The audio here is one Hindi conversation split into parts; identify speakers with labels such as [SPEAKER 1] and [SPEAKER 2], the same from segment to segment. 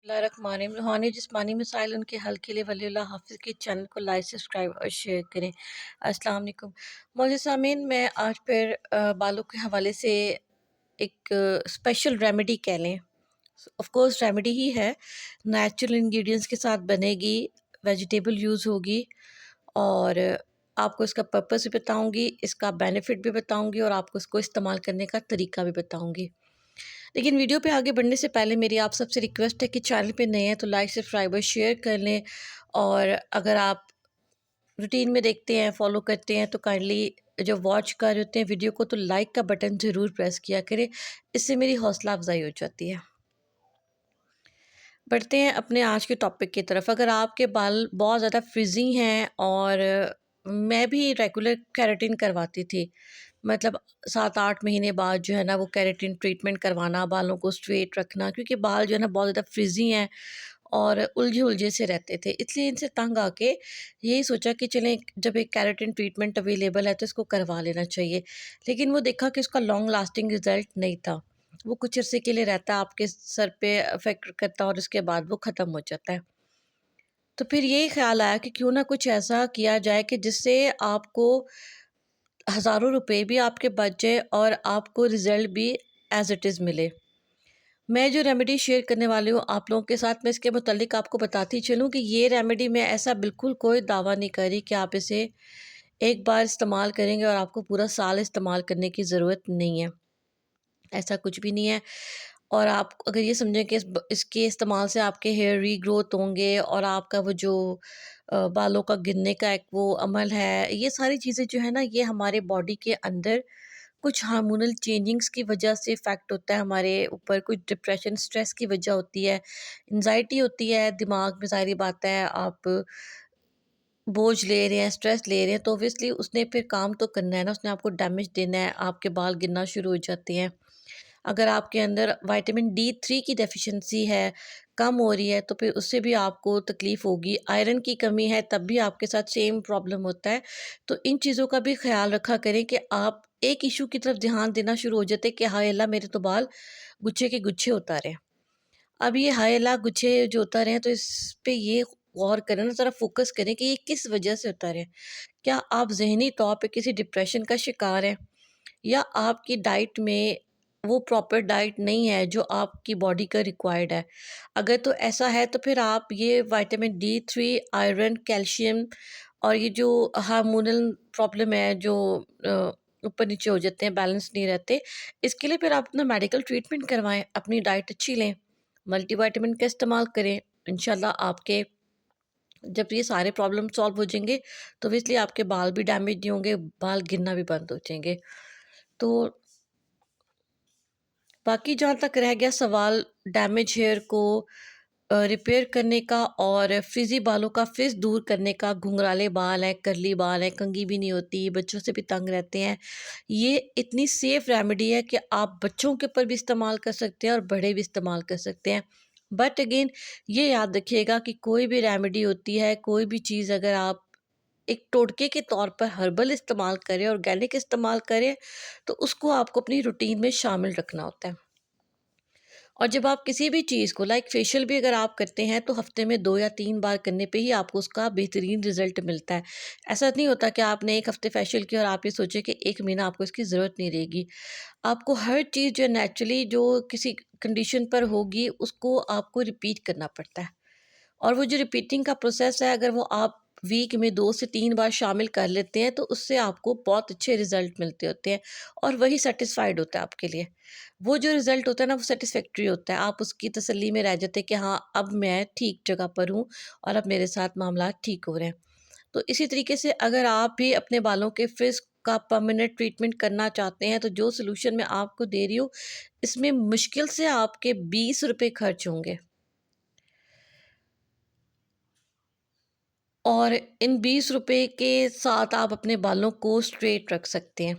[SPEAKER 1] रूहानी जिस्मानी मसाइल उनके हल के लिए वलीउल्लाह हाफिज़ के चैनल को लाइक सब्सक्राइब और शेयर करें। अस्सलाम वालेकुम। मोअज़्ज़िज़ सामीन, मैं आज फिर बालों के हवाले से एक स्पेशल रेमेडी कह लें, ऑफ कोर्स रेमेडी ही है, नेचुरल इंग्रेडिएंट्स के साथ बनेगी, वेजिटेबल यूज़ होगी और आपको इसका पर्पस भी बताऊंगी, इसका बेनिफिट भी बताऊंगी और आपको इसको इस्तेमाल करने का तरीका भी बताऊंगी। लेकिन वीडियो पे आगे बढ़ने से पहले मेरी आप सबसे रिक्वेस्ट है कि चैनल पे नए हैं तो लाइक सब्सक्राइब और शेयर कर लें, और अगर आप रूटीन में देखते हैं, फॉलो करते हैं, तो काइंडली जो वॉच कर रहे होते हैं वीडियो को, तो लाइक का बटन ज़रूर प्रेस किया करें, इससे मेरी हौसला अफजाई हो जाती है। बढ़ते हैं अपने आज के टॉपिक की तरफ। अगर आपके बाल बहुत ज़्यादा फ्रिजी हैं, और मैं भी रेगुलर केराटिन करवाती थी, मतलब 7-8 महीने बाद जो है ना वो केराटिन ट्रीटमेंट करवाना, बालों को स्ट्रेट रखना, क्योंकि बाल जो है ना बहुत ज़्यादा फ्रिजी हैं और उलझे उलझे से रहते थे, इसलिए इनसे तंग आके यही सोचा कि चलें, जब एक केराटिन ट्रीटमेंट अवेलेबल है तो इसको करवा लेना चाहिए। लेकिन वो देखा कि उसका लॉन्ग लास्टिंग रिजल्ट नहीं था। वो कुछ अरसे के लिए रहता है, आपके सर पे अफेक्ट करता है और उसके बाद वो ख़त्म हो जाता है। तो फिर यही ख्याल आया कि क्यों ना कुछ ऐसा किया जाए कि जिससे आपको हज़ारों रुपए भी आपके बच जाए और आपको रिज़ल्ट भी एज़ इट इज़ मिले। मैं जो रेमेडी शेयर करने वाली हूँ आप लोगों के साथ, मैं इसके मुतालिक आपको बताती चलूँ कि ये रेमेडी, मैं ऐसा बिल्कुल कोई दावा नहीं कर रही कि आप इसे एक बार इस्तेमाल करेंगे और आपको पूरा साल इस्तेमाल करने की ज़रूरत नहीं है। ऐसा कुछ भी नहीं है। और आप अगर ये समझें कि इसके इस्तेमाल से आपके हेयर रीग्रोथ होंगे और आपका वो जो बालों का गिरने का एक वो अमल है, ये सारी चीज़ें जो है ना, ये हमारे बॉडी के अंदर कुछ हार्मोनल चेंजिंग्स की वजह से इफ़ेक्ट होता है हमारे ऊपर, कुछ डिप्रेशन, स्ट्रेस की वजह होती है, एंजाइटी होती है दिमाग में, ज़ाहिर बात है आप बोझ ले रहे हैं, स्ट्रेस ले रहे हैं, तो ऑब्वियसली उसने फिर काम तो करना है ना, उसने आपको डैमेज देना है, आपके बाल गिरना शुरू हो जाते हैं। अगर आपके अंदर विटामिन D3 की डेफिशिएंसी है, कम हो रही है, तो फिर उससे भी आपको तकलीफ़ होगी। आयरन की कमी है, तब भी आपके साथ सेम प्रॉब्लम होता है। तो इन चीज़ों का भी ख़्याल रखा करें कि आप एक इश्यू की तरफ ध्यान देना शुरू हो जाते हैं कि हाय अल्लाह, मेरे तो बाल गुच्छे के गुच्छे उतारे। अब ये हाय अल्लाह गुच्छे जो उतारे हैं, तो इस पे ये गौर करें ना, ज़रा फ़ोकस करें कि ये किस वजह से उतारे हैं। क्या आप ज़हनी तौर पे किसी डिप्रेशन का शिकार हैं? या आपकी डाइट में वो प्रॉपर डाइट नहीं है जो आपकी बॉडी का रिक्वायर्ड है। अगर तो ऐसा है तो फिर आप ये विटामिन D3, आयरन, कैल्शियम और ये जो हार्मोनल प्रॉब्लम है जो ऊपर नीचे हो जाते हैं, बैलेंस नहीं रहते, इसके लिए फिर आप अपना मेडिकल ट्रीटमेंट करवाएं, अपनी डाइट अच्छी लें, मल्टीविटामिन का इस्तेमाल करें। इंशाल्लाह आपके जब ये सारे प्रॉब्लम सॉल्व हो जाएंगे तो इसलिए आपके बाल भी डैमेज नहीं होंगे, बाल गिरना भी बंद हो जाएंगे। तो बाकी जहाँ तक रह गया सवाल डैमेज हेयर को रिपेयर करने का और फ्रिज़ी बालों का फ्रिज दूर करने का, घुंघराले बाल हैं, कर्ली बाल हैं, कंघी भी नहीं होती, बच्चों से भी तंग रहते हैं, ये इतनी सेफ़ रेमेडी है कि आप बच्चों के ऊपर भी इस्तेमाल कर सकते हैं और बड़े भी इस्तेमाल कर सकते हैं। बट अगेन ये याद रखिएगा कि कोई भी रेमेडी होती है, कोई भी चीज़ अगर आप एक टोटके के तौर पर हर्बल इस्तेमाल करें, ऑर्गेनिक इस्तेमाल करें, तो उसको आपको अपनी रूटीन में शामिल रखना होता है। और जब आप किसी भी चीज़ को, लाइक फेशियल भी अगर आप करते हैं, तो हफ्ते में 2 या 3 बार करने पे ही आपको उसका बेहतरीन रिजल्ट मिलता है। ऐसा नहीं होता कि आपने 1 हफ्ते फेशियल किया और आप ये सोचें कि 1 महीना आपको इसकी ज़रूरत नहीं रहेगी। आपको हर चीज़ जो नेचुरली जो किसी कंडीशन पर होगी, उसको आपको रिपीट करना पड़ता है। और वो जो रिपीटिंग का प्रोसेस है, अगर वो आप वीक में 2 से 3 बार शामिल कर लेते हैं, तो उससे आपको बहुत अच्छे रिज़ल्ट मिलते होते हैं और वही सैटिस्फाइड होता है आपके लिए। वो जो रिज़ल्ट होता है ना, वो सैटिस्फैक्टरी होता है। आप उसकी तसल्ली में रह जाते हैं कि हाँ, अब मैं ठीक जगह पर हूँ और अब मेरे साथ मामलात ठीक हो रहे हैं। तो इसी तरीके से अगर आप भी अपने बालों के फ्रिज़ का परमानेंट ट्रीटमेंट करना चाहते हैं, तो जो सॉल्यूशन मैं आपको दे रही हूँ, इसमें मुश्किल से आपके ₹20 खर्च होंगे। और इन ₹20 के साथ आप अपने बालों को स्ट्रेट रख सकते हैं।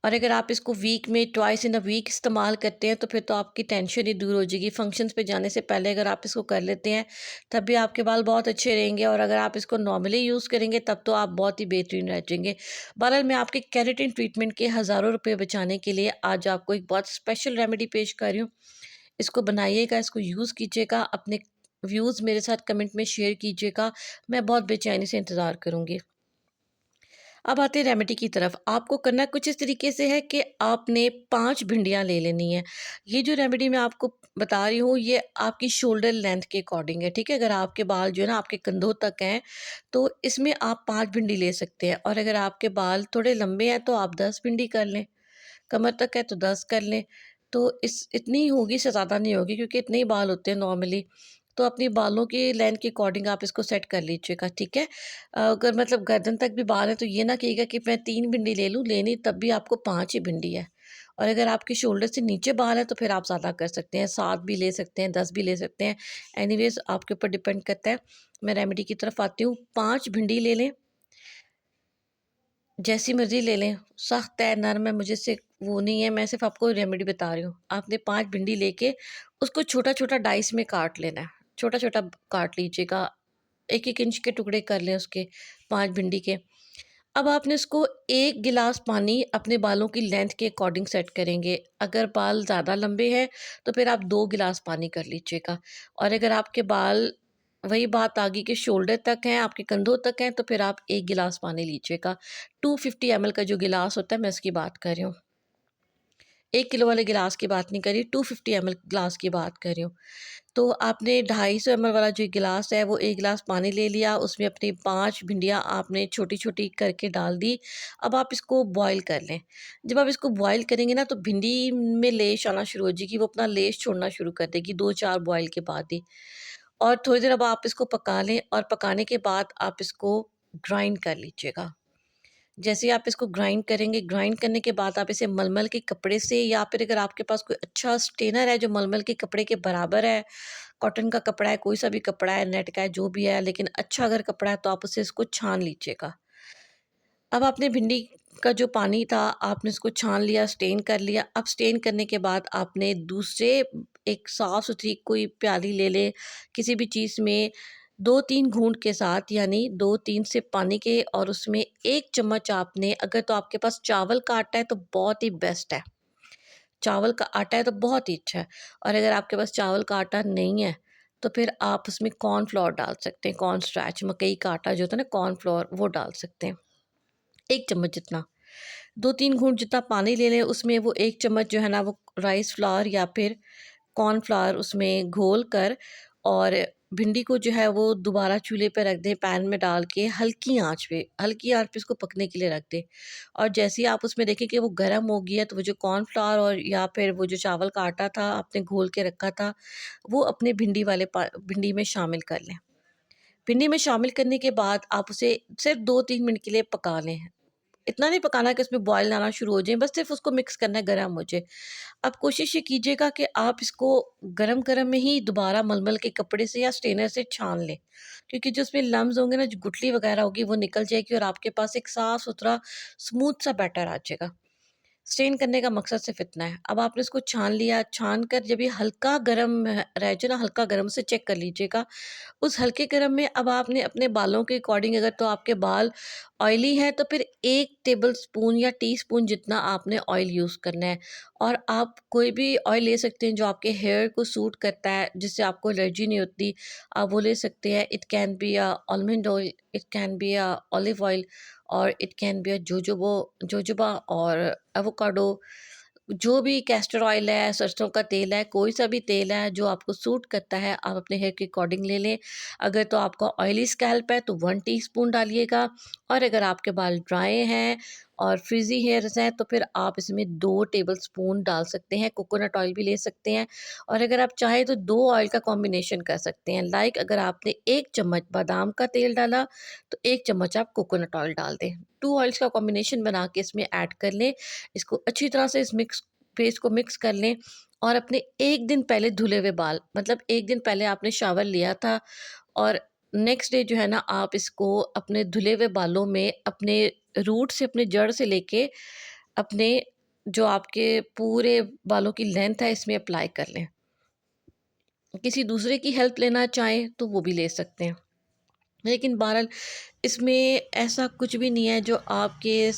[SPEAKER 1] और अगर आप इसको वीक में ट्वाइस इन अ वीक इस्तेमाल करते हैं, तो फिर तो आपकी टेंशन ही दूर हो जाएगी। फंक्शंस पे जाने से पहले अगर आप इसको कर लेते हैं, तब भी आपके बाल बहुत अच्छे रहेंगे, और अगर आप इसको नॉर्मली यूज़ करेंगे तब तो आप बहुत ही बेहतरीन रह जाएंगे। बहरहाल, मैं आपके केराटिन ट्रीटमेंट के हज़ारों रुपए बचाने के लिए आज आपको एक बहुत स्पेशल रेमेडी पेश कर रही हूँ। इसको बनाइएगा, इसको यूज़ कीजिएगा, अपने व्यूज़ मेरे साथ कमेंट में शेयर कीजिएगा। मैं बहुत बेचैनी से इंतज़ार करूँगी। अब आते हैं रेमेडी की तरफ। आपको करना कुछ इस तरीके से है कि आपने 5 भिंडियाँ ले लेनी है। ये जो रेमेडी मैं आपको बता रही हूँ, ये आपकी शोल्डर लेंथ के अकॉर्डिंग है, ठीक है? अगर आपके बाल जो है ना आपके कंधों तक हैं, तो इसमें आप 5 भिंडी ले सकते हैं, और अगर आपके बाल थोड़े लंबे हैं तो आप 10 भिंडी कर लें। कमर तक है तो 10 कर लें। तो इस इतनी ही होगी, इससे ज़्यादा नहीं होगी, क्योंकि इतने ही बाल होते हैं नॉर्मली। तो अपनी बालों की लेंथ के अकॉर्डिंग आप इसको सेट कर लीजिएगा, ठीक है? अगर मतलब गर्दन तक भी बाल है तो ये ना कहिएगा कि मैं 3 भिंडी ले लूँ, लेनी तब भी आपको 5 ही भिंडी है। और अगर आपके शोल्डर से नीचे बाल है तो फिर आप ज़्यादा कर सकते हैं, 7 भी ले सकते हैं, 10 भी ले सकते हैं। एनीवेज़ आपके ऊपर डिपेंड करता है। मैं रेमेडी की तरफ आती हूँ। 5 भिंडी ले लें, जैसी मर्ज़ी ले लें, सख्त है, नरम है, मुझे से वो नहीं है, मैं सिर्फ़ आपको रेमेडी बता रही हूँ। आपने 5 भिंडी लेके उसको छोटा-छोटा डाइस में काट लेना है, छोटा-छोटा काट लीजिएगा, 1-1 इंच के टुकड़े कर लें उसके, 5 भिंडी के। अब आपने उसको 1 गिलास पानी अपने बालों की लेंथ के अकॉर्डिंग सेट करेंगे। अगर बाल ज़्यादा लंबे हैं, तो फिर आप 2 गिलास पानी कर लीजिएगा, और अगर आपके बाल वही बात आ गई कि शोल्डर तक हैं, आपके कंधों तक हैं, तो फिर आप 1 गिलास पानी लीजिएगा। 250 ml का जो गिलास होता है, मैं उसकी बात कर रही हूँ। 1 किलो वाले गिलास की बात नहीं कर रही, 250 ml ग्लास की बात कर रही हूँ। तो आपने 250 ml वाला जो गिलास है, वो 1 गिलास पानी ले लिया, उसमें अपनी 5 भिंडियाँ आपने छोटी-छोटी करके डाल दी। अब आप इसको बॉयल कर लें। जब आप इसको बॉयल करेंगे ना, तो भिंडी में लेश आना शुरू हो जाएगी, वो अपना लेश छोड़ना शुरू कर देगी 2-4 बॉयल के बाद ही। और थोड़ी देर अब आप इसको पका लें, और पकाने के बाद आप इसको ग्राइंड कर लीजिएगा। जैसे ही आप इसको ग्राइंड करेंगे, ग्राइंड करने के बाद आप इसे मलमल के कपड़े से, या फिर अगर आपके पास कोई अच्छा स्ट्रेनर है जो मलमल के कपड़े के बराबर है, कॉटन का कपड़ा है, कोई सा भी कपड़ा है, नेट का है, जो भी है, लेकिन अच्छा अगर कपड़ा है तो आप उससे इसको छान लीजिएगा। अब आपने भिंडी का जो पानी था, आपने उसको छान लिया, स्टेन कर लिया। अब स्टेन करने के बाद आपने दूसरे एक साफ़-सुथरी कोई प्याली ले लें, किसी भी चीज़ में 2-3 घूँट के साथ, यानी 2-3 सिप पानी के, और उसमें 1 चम्मच आपने, अगर तो आपके पास चावल का आटा है तो बहुत ही बेस्ट है। चावल का आटा है तो बहुत ही अच्छा है, और अगर आपके पास चावल का आटा नहीं है, तो फिर आप उसमें कॉर्नफ्लोर डाल सकते हैं, कॉर्न स्टार्च, मकई का आटा जो होता है ना, कॉर्नफ्लोर, वो डाल सकते हैं। 1 चम्मच जितना। 2-3 घूँट जितना पानी ले लें, उसमें वो 1 चम्मच जो है ना वो राइस फ्लावर या फिर कॉर्नफ्लावर उसमें घोल कर, और भिंडी को जो है वो दोबारा चूल्हे पे रख दें, पैन में डाल के हल्की आँच पे इसको पकने के लिए रख दें। और जैसे ही आप उसमें देखें कि वो गर्म हो गया है, तो वो जो कॉर्नफ्लावर और या फिर वो जो चावल का आटा था आपने घोल के रखा था, वो अपने भिंडी में शामिल कर लें। भिंडी में शामिल करने के बाद आप उसे सिर्फ 2-3 मिनट के लिए पका लें। इतना नहीं पकाना कि उसमें बॉयल आना शुरू हो जाए, बस सिर्फ़ उसको मिक्स करना है, गरम हो जाए। अब कोशिश ये कीजिएगा कि आप इसको गरम-गरम में ही दोबारा मलमल के कपड़े से या स्ट्रेनर से छान लें, क्योंकि जो उसमें लम्स होंगे ना, जो गुठली वगैरह होगी, वो निकल जाएगी, और आपके पास एक साफ़-सुथरा स्मूथ सा बैटर आ जाएगा। स्ट्रेन करने का मकसद सिर्फ़ इतना है। अब आपने इसको छान लिया, छान कर जब ये हल्का गरम रह जाए ना, हल्का गरम से चेक कर लीजिएगा। उस हल्के गरम में अब आपने अपने बालों के अकॉर्डिंग, अगर तो आपके बाल ऑयली हैं, तो फिर 1 टेबलस्पून या टीस्पून जितना आपने ऑयल यूज़ करना है। और आप कोई भी ऑयल ले सकते हैं जो आपके हेयर को सूट करता है, जिससे आपको एलर्जी नहीं होती, आप वो ले सकते हैं। It can be almond oil, it can be olive oil, और इट कैन बी जोजोबा और एवोकाडो, जो भी कैस्टर ऑयल है, सरसों का तेल है, कोई सा भी तेल है जो आपको सूट करता है, आप अपने हेयर के अकॉर्डिंग ले लें। अगर तो आपका ऑयली स्कैल्प है तो 1 टीस्पून डालिएगा, और अगर आपके बाल ड्राई हैं और फ्रिज़ी हेयर्स हैं, तो फिर आप इसमें 2 टेबलस्पून डाल सकते हैं। कोकोनट ऑयल भी ले सकते हैं, और अगर आप चाहें तो 2 ऑयल का कॉम्बिनेशन कर सकते हैं। लाइक अगर आपने 1 चम्मच बादाम का तेल डाला, तो 1 चम्मच आप कोकोनट ऑयल डाल दें। 2 ऑयल्स का कॉम्बिनेशन बना के इसमें ऐड कर लें। इसको अच्छी तरह से इस मिक्स पेस्ट को मिक्स कर लें, और अपने 1 दिन पहले धुले हुए बाल, मतलब 1 दिन पहले आपने शावर लिया था, और नेक्स्ट डे जो है ना, आप इसको अपने धुले हुए बालों में अपने रूट से, अपने जड़ से लेके अपने जो आपके पूरे बालों की लेंथ है, इसमें अप्लाई कर लें। किसी दूसरे की हेल्प लेना चाहें तो वो भी ले सकते हैं। लेकिन बहरहाल इसमें ऐसा कुछ भी नहीं है जो आपके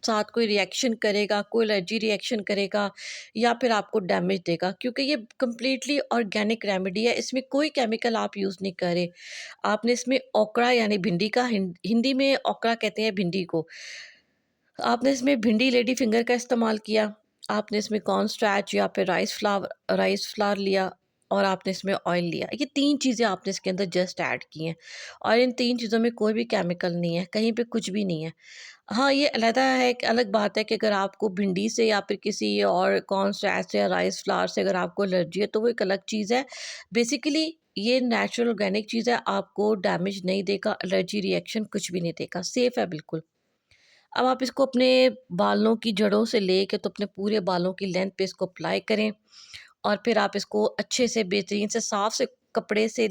[SPEAKER 1] साथ कोई रिएक्शन करेगा, कोई एलर्जी रिएक्शन करेगा या फिर आपको डैमेज देगा, क्योंकि ये कंप्लीटली ऑर्गेनिक रेमेडी है, इसमें कोई केमिकल आप यूज़ नहीं कर रहे। आपने इसमें ओकड़ा यानी भिंडी का हिंदी में ओकड़ा कहते हैं भिंडी को। आपने इसमें भिंडी लेडी फिंगर का इस्तेमाल किया, आपने इसमें कॉर्न स्टार्च या फिर राइस फ्लावर लिया और आपने इसमें ऑयल लिया। ये 3 चीज़ें आपने इसके अंदर जस्ट ऐड की हैं और इन 3 चीज़ों में कोई भी केमिकल नहीं है, कहीं पे कुछ भी नहीं है। हाँ, ये अलहदा है, एक अलग बात है कि अगर आपको भिंडी से या फिर किसी और कॉर्न स्टार्च से या राइस फ्लावर से अगर आपको एलर्जी है तो वो एक अलग चीज़ है। बेसिकली ये नेचुरल ऑर्गेनिक चीज़ है, आपको डैमेज नहीं देगा, एलर्जी रिएक्शन कुछ भी नहीं देगा, सेफ़ है बिल्कुल। अब आप इसको अपने बालों की जड़ों से लेके तो अपने पूरे बालों की लेंथ पे इसको अप्लाई करें और फिर आप इसको अच्छे से बेहतरीन से साफ से कपड़े से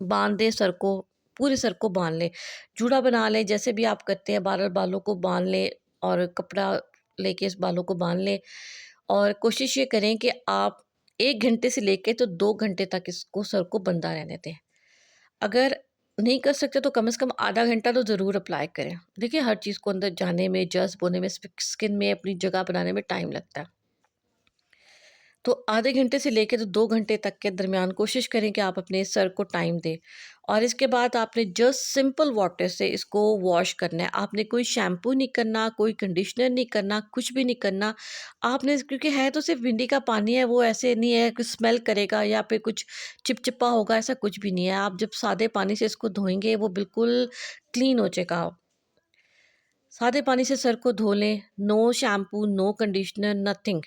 [SPEAKER 1] बांध दें सर को, पूरे सर को बांध लें। जूड़ा बना लें, जैसे भी आप करते हैं बालों को बांध लें और कपड़ा लेके इस बालों को बांध लें और कोशिश ये करें कि आप 1 घंटे से लेके तो 2 घंटे तक इसको सर को बंधा रहने दें। अगर नहीं कर सकते तो कम से कम आधा घंटा तो ज़रूर अप्लाई करें। देखिए हर चीज़ को अंदर जाने में, जज़्ब होने में, स्किन में अपनी जगह बनाने में टाइम लगता है। तो आधे घंटे से लेके तो 2 घंटे तक के दरमियान कोशिश करें कि आप अपने सर को टाइम दें और इसके बाद आपने जस्ट सिंपल वाटर से इसको वॉश करना है। आपने कोई शैम्पू नहीं करना, कोई कंडीशनर नहीं करना, कुछ भी नहीं करना। आपने क्योंकि है तो सिर्फ़ भिंडी का पानी है, वो ऐसे नहीं है कि स्मेल करेगा या फिर कुछ चिपचिपा होगा, ऐसा कुछ भी नहीं है। आप जब सादे पानी से इसको धोएँगे वो बिल्कुल क्लीन हो जाएगा। सादे पानी से सर को धो लें, no shampoo, no conditioner, nothing.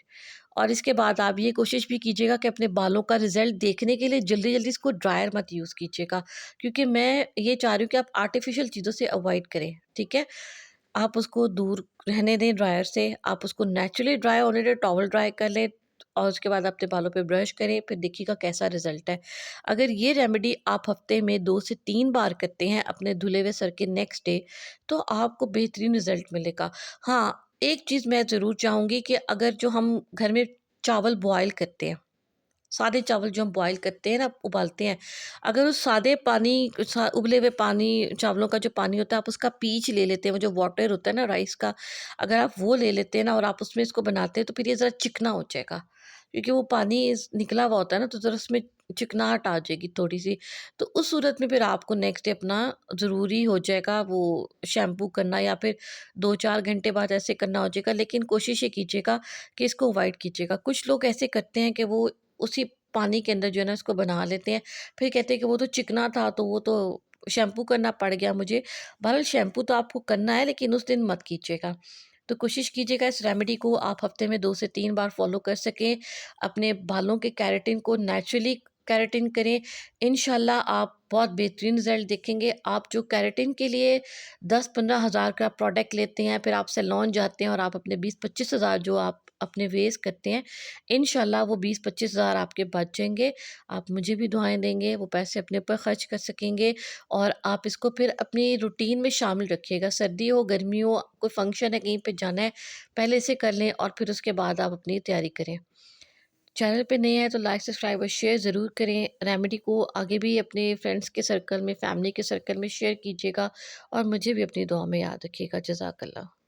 [SPEAKER 1] और इसके बाद आप ये कोशिश भी कीजिएगा कि अपने बालों का रिज़ल्ट देखने के लिए जल्दी-जल्दी इसको ड्रायर मत यूज़ कीजिएगा, क्योंकि मैं ये चाह रही हूँ कि आप आर्टिफ़िशियल चीज़ों से अवॉइड करें, ठीक है? आप उसको दूर रहने दें ड्रायर से, आप उसको नेचुरली ड्राई होने दें, टॉवल ड्राई कर लें और उसके बाद अपने बालों पे ब्रश करें, फिर देखिएगा कैसा रिज़ल्ट है। अगर ये रेमेडी आप हफ़्ते में 2 से 3 बार करते हैं अपने धुले हुए सर के नेक्स्ट डे, तो आपको बेहतरीन रिज़ल्ट मिलेगा। हाँ, एक चीज़ मैं ज़रूर चाहूँगी कि अगर जो हम घर में चावल बॉयल करते हैं, सादे चावल जो हम बॉयल करते हैं ना, उबालते हैं, अगर उस सादे पानी उबले हुए पानी चावलों का जो पानी होता है, आप उसका पीच ले लेते हैं, वो जो वाटर होता है ना राइस का, अगर आप वो ले लेते हैं ना और आप उसमें इसको बनाते हैं, तो फिर ये ज़रा चिकना हो जाएगा। क्योंकि वो पानी निकला हुआ होता है ना, तो ज़रा उसमें चिकनाहट आ जाएगी थोड़ी-सी। तो उस सूरत में फिर आपको नेक्स्ट डे अपना ज़रूरी हो जाएगा वो शैम्पू करना या फिर 2-4 घंटे बाद ऐसे करना हो जाएगा। लेकिन कोशिश ये कीजिएगा कि इसको अवॉइड कीजिएगा। कुछ लोग ऐसे करते हैं कि वो उसी पानी के अंदर जो है ना इसको बना लेते हैं। फिर कहते हैं कि वो तो चिकना था, तो वो तो शैम्पू करना पड़ गया मुझे। बहरहाल शैम्पू तो आपको करना है, लेकिन उस दिन मत कीजिएगा। तो कोशिश कीजिएगा इस रेमेडी को आप हफ़्ते में 2 से 3 बार फ़ॉलो कर सकें। अपने बालों के केराटिन को नेचुरली केराटिन करें। इंशाल्लाह आप बहुत बेहतरीन रिज़ल्ट देखेंगे। आप जो केराटिन के लिए 10-15 हज़ार का प्रोडक्ट लेते हैं, फिर आप सैलून जाते हैं और आप अपने 20-25 हज़ार जो आप अपने वेस्ट करते हैं, इंशाल्लाह वो 20-25 हज़ार आपके बच जाएँगे। आप मुझे भी दुआएँ देंगे, वो पैसे अपने ऊपर खर्च कर सकेंगे और आप इसको फिर अपनी रूटीन में शामिल रखिएगा। सर्दी हो, गर्मी हो, कोई फंक्शन है, कहीं पे जाना है, पहले से कर लें और फिर उसके बाद आप अपनी तैयारी करें। चैनल पे नए हैं तो लाइक, सब्सक्राइब और शेयर ज़रूर करें। रेमेडी को आगे भी अपने फ्रेंड्स के सर्कल में, फैमिली के सर्कल में शेयर कीजिएगा और मुझे भी अपनी दुआ में याद रखिएगा। जज़ाकल्लाह।